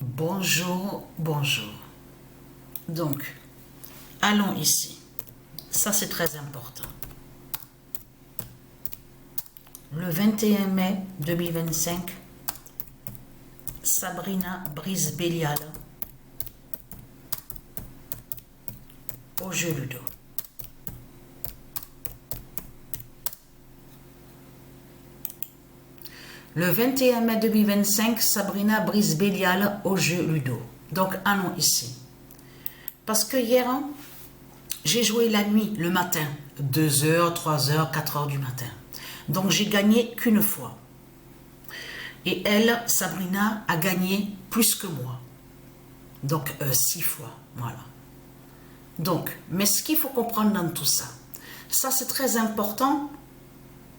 Bonjour, bonjour. Donc, allons ici. Ça, c'est très important. Le 21 mai 2025, Sabrina Brise-Bélial au jeu Ludo. Le 21 mai 2025, Sabrina Brise-Bélial au jeu Ludo. Donc, allons ici. Parce que hier, j'ai joué la nuit, le matin, 2h, 3h, 4h du matin. Donc, j'ai gagné qu'une fois. Et elle, Sabrina, a gagné plus que moi. Donc, 6 fois, voilà. Donc, mais ce qu'il faut comprendre dans tout ça, ça c'est très important,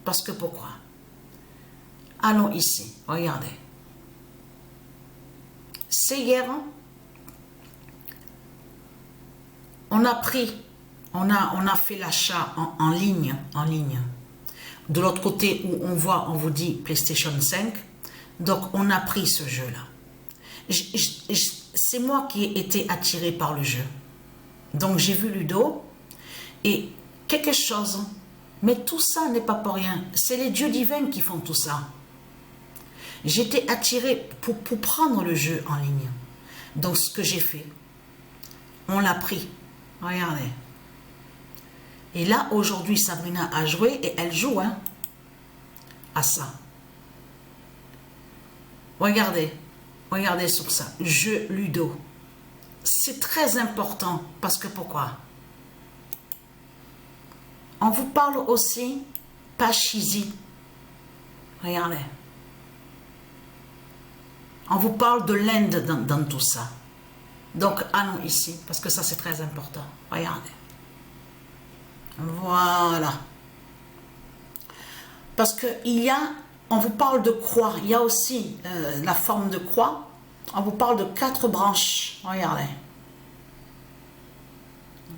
parce que pourquoi? Allons ici, regardez. C'est hier, on a fait l'achat en ligne. De l'autre côté où on voit, on vous dit PlayStation 5, donc on a pris ce jeu-là. C'est moi qui ai été attiré par le jeu. Donc j'ai vu Ludo et quelque chose, mais tout ça n'est pas pour rien. C'est les dieux divins qui font tout ça. J'étais attiré pour prendre le jeu en ligne. Donc ce que j'ai fait, on l'a pris. Regardez. Et là, aujourd'hui, Sabrina a joué et elle joue à ça. Regardez. Regardez sur ça. Jeu Ludo. C'est très important parce que pourquoi? On vous parle aussi Pachisi. Regardez. On vous parle de l'Inde dans tout ça. Donc, allons ici, parce que ça, c'est très important. Regardez. Voilà. Parce que on vous parle de croix. Il y a aussi la forme de croix. On vous parle de 4 branches. Regardez.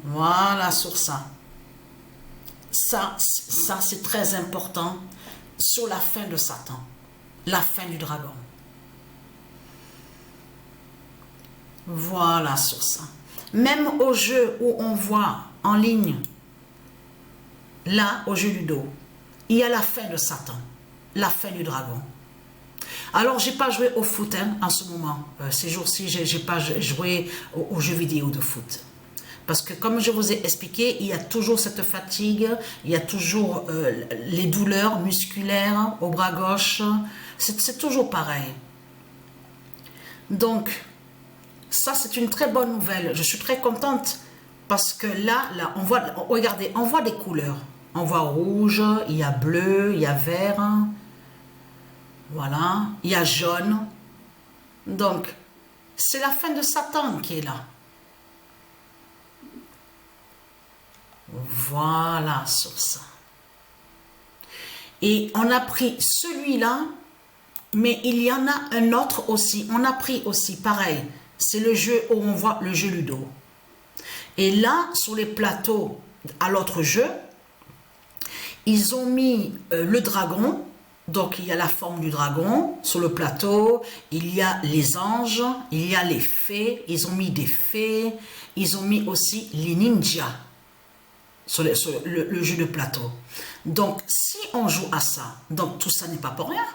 Voilà, sur ça. Ça c'est très important sur la fin de Satan. La fin du dragon. Voilà, sur ça. Même au jeu où on voit en ligne, là, au jeu Ludo, il y a la fin de Satan, la fin du dragon. Alors, j'ai pas joué au foot en ce moment. Ces jours-ci, j'ai pas joué aux jeux vidéo de foot. Parce que, comme je vous ai expliqué, il y a toujours cette fatigue, il y a toujours les douleurs musculaires au bras gauche. C'est toujours pareil. Donc, ça, c'est une très bonne nouvelle. Je suis très contente parce que là, on voit, regardez, on voit des couleurs. On voit rouge, il y a bleu, il y a vert. Voilà, il y a jaune. Donc, c'est la fin de Satan qui est là. Voilà, sur ça. Et on a pris celui-là, mais il y en a un autre aussi. On a pris aussi, pareil. C'est le jeu où on voit le jeu Ludo. Et là, sur les plateaux, à l'autre jeu, ils ont mis le dragon. Donc, il y a la forme du dragon sur le plateau. Il y a les anges, il y a les fées. Ils ont mis des fées. Ils ont mis aussi les ninjas sur le jeu de plateau. Donc, si on joue à ça, donc tout ça n'est pas pour rien.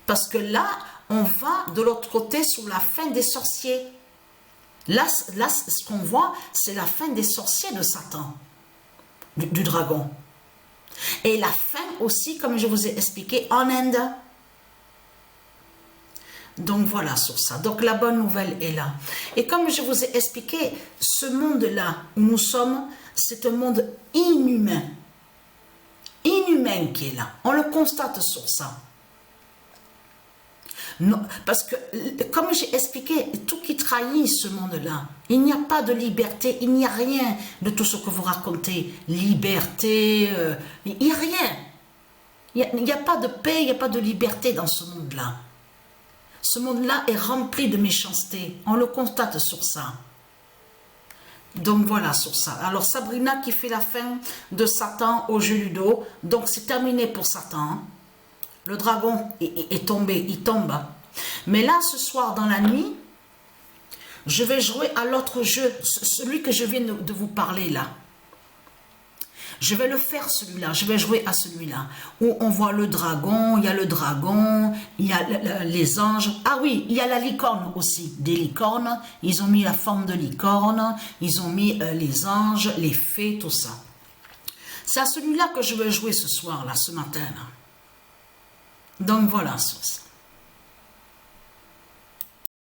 Parce que là, on va de l'autre côté sur la fin des sorciers. Là ce qu'on voit, c'est la fin des sorciers de Satan, du dragon. Et la fin aussi, comme je vous ai expliqué, en Inde. Donc voilà sur ça. Donc la bonne nouvelle est là. Et comme je vous ai expliqué, ce monde-là où nous sommes, c'est un monde inhumain. Inhumain qui est là. On le constate sur ça. Non, parce que, comme j'ai expliqué, tout qui trahit ce monde-là, il n'y a pas de liberté, il n'y a rien de tout ce que vous racontez. Liberté, il n'y a rien. Il n'y a pas de paix, il n'y a pas de liberté dans ce monde-là. Ce monde-là est rempli de méchanceté. On le constate sur ça. Donc voilà sur ça. Alors Sabrina qui fait la fin de Satan au jeu Ludo. Donc c'est terminé pour Satan. Le dragon est tombé, il tombe. Mais là, ce soir, dans la nuit, je vais jouer à l'autre jeu, celui que je viens de vous parler là. Je vais le faire celui-là, je vais jouer à celui-là, où on voit le dragon, il y a les anges. Ah oui, il y a la licorne aussi, des licornes. Ils ont mis la forme de licorne, ils ont mis les anges, les fées, tout ça. C'est à celui-là que je vais jouer ce soir, là, ce matin. Là. Donc voilà,